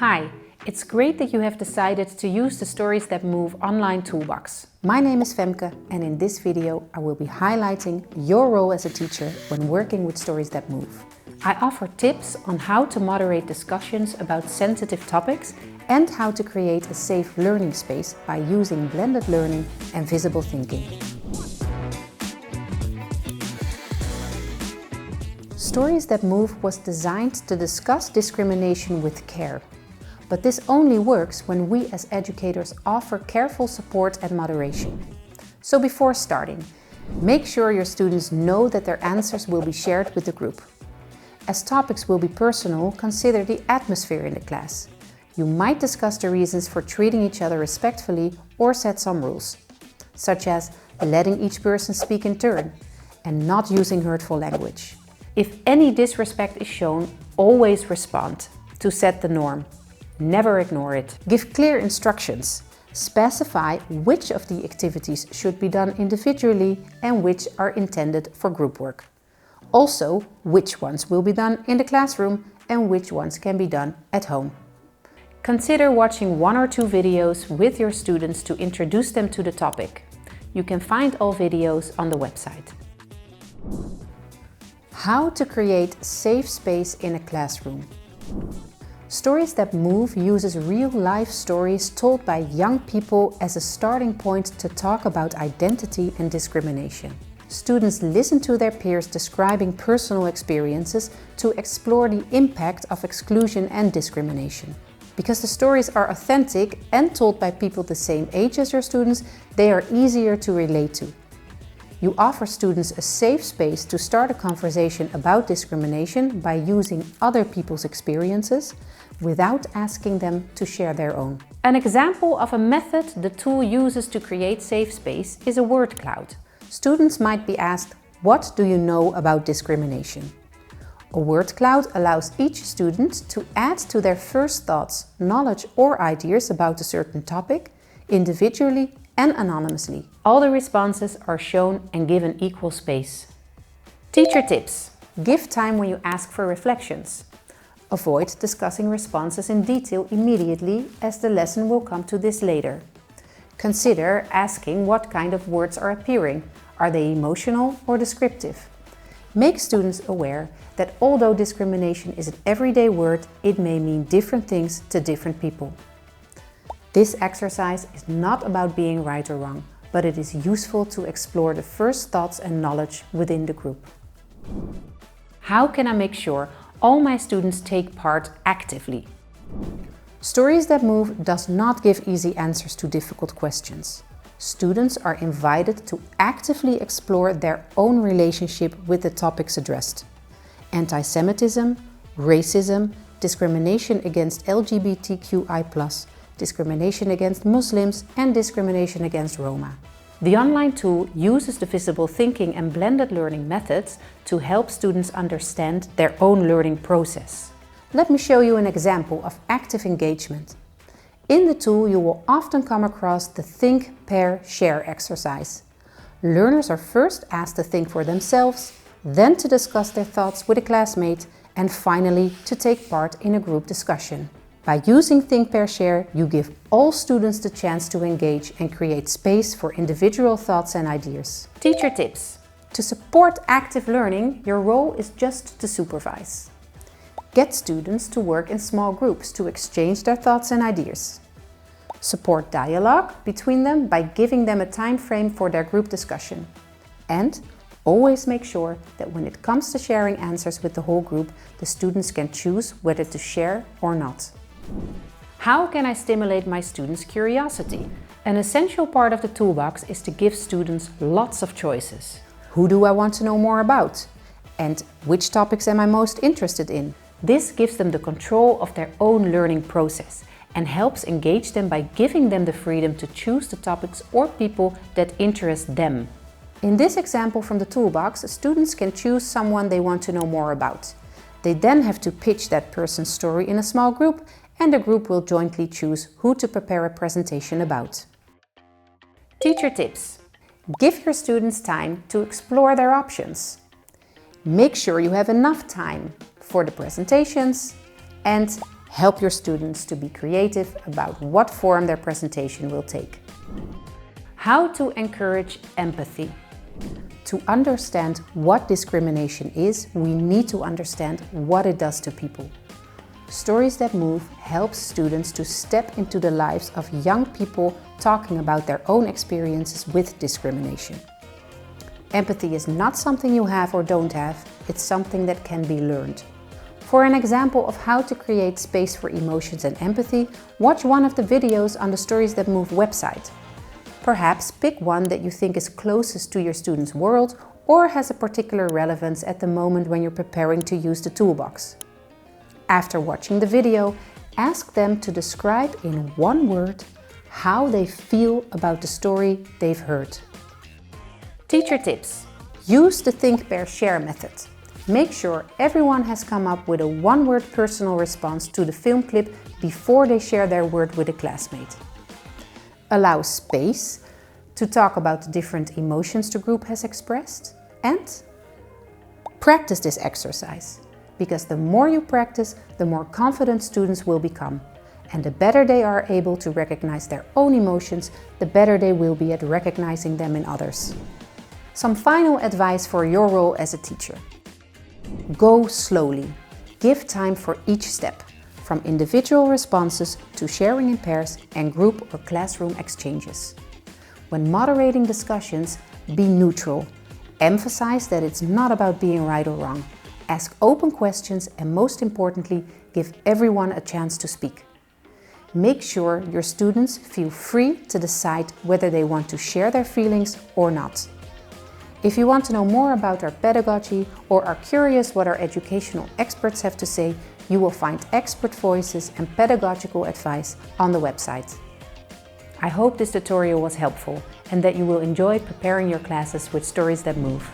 Hi, it's great that you have decided to use the Stories That Move online toolbox. My name is Femke and in this video I will be highlighting your role as a teacher when working with Stories That Move. I offer tips on how to moderate discussions about sensitive topics and how to create a safe learning space by using blended learning and visible thinking. Stories That Move was designed to discuss discrimination with care. But this only works when we as educators offer careful support and moderation. So before starting, make sure your students know that their answers will be shared with the group. As topics will be personal, consider the atmosphere in the class. You might discuss the reasons for treating each other respectfully or set some rules, such as letting each person speak in turn and not using hurtful language. If any disrespect is shown, always respond to set the norm. Never ignore it. Give clear instructions. Specify which of the activities should be done individually and which are intended for group work. Also, which ones will be done in the classroom and which ones can be done at home. Consider watching 1 or 2 videos with your students to introduce them to the topic. You can find all videos on the website. How to create safe space in a classroom. Stories That Move uses real-life stories told by young people as a starting point to talk about identity and discrimination. Students listen to their peers describing personal experiences to explore the impact of exclusion and discrimination. Because the stories are authentic and told by people the same age as your students, they are easier to relate to. You offer students a safe space to start a conversation about discrimination by using other people's experiences without asking them to share their own. An example of a method the tool uses to create safe space is a word cloud. Students might be asked, "What do you know about discrimination?" A word cloud allows each student to add to their first thoughts, knowledge or ideas about a certain topic, individually and anonymously. All the responses are shown and given equal space. Teacher tips. Give time when you ask for reflections. Avoid discussing responses in detail immediately, as the lesson will come to this later. Consider asking what kind of words are appearing. Are they emotional or descriptive? Make students aware that although discrimination is an everyday word, it may mean different things to different people. This exercise is not about being right or wrong, but it is useful to explore the first thoughts and knowledge within the group. How can I make sure all my students take part actively? Stories That Move does not give easy answers to difficult questions. Students are invited to actively explore their own relationship with the topics addressed. Anti-Semitism, racism, discrimination against LGBTQI+, discrimination against Muslims and discrimination against Roma. The online tool uses the visible thinking and blended learning methods to help students understand their own learning process. Let me show you an example of active engagement. In the tool you will often come across the Think, Pair, Share exercise. Learners are first asked to think for themselves, then to discuss their thoughts with a classmate, and finally to take part in a group discussion. By using Think, Pair, Share, you give all students the chance to engage and create space for individual thoughts and ideas. Teacher tips. To support active learning, your role is just to supervise. Get students to work in small groups to exchange their thoughts and ideas. Support dialogue between them by giving them a time frame for their group discussion. And always make sure that when it comes to sharing answers with the whole group, the students can choose whether to share or not. How can I stimulate my students' curiosity? An essential part of the toolbox is to give students lots of choices. Who do I want to know more about? And which topics am I most interested in? This gives them the control of their own learning process and helps engage them by giving them the freedom to choose the topics or people that interest them. In this example from the toolbox, students can choose someone they want to know more about. They then have to pitch that person's story in a small group, and the group will jointly choose who to prepare a presentation about. Teacher tips. Give your students time to explore their options. Make sure you have enough time for the presentations and Help your students to be creative about what form their presentation will take. How to encourage empathy. To understand what discrimination is, we need to understand what it does to people. Stories That Move helps students to step into the lives of young people talking about their own experiences with discrimination. Empathy is not something you have or don't have, it's something that can be learned. For an example of how to create space for emotions and empathy, watch one of the videos on the Stories That Move website. Perhaps pick one that you think is closest to your students' world or has a particular relevance at the moment when you're preparing to use the toolbox. After watching the video, ask them to describe in one word how they feel about the story they've heard. Teacher tips. Use the Think, Pair, Share method. Make sure everyone has come up with a one-word personal response to the film clip before they share their word with a classmate. Allow space to talk about the different emotions the group has expressed. And practice this exercise, because the more you practice, the more confident students will become. And the better they are able to recognize their own emotions, the better they will be at recognizing them in others. Some final advice for your role as a teacher. Go slowly. Give time for each step, from individual responses to sharing in pairs and group or classroom exchanges. When moderating discussions, be neutral. Emphasize that it's not about being right or wrong. Ask open questions and, most importantly, give everyone a chance to speak. Make sure your students feel free to decide whether they want to share their feelings or not. If you want to know more about our pedagogy or are curious what our educational experts have to say, you will find expert voices and pedagogical advice on the website. I hope this tutorial was helpful and that you will enjoy preparing your classes with Stories That Move.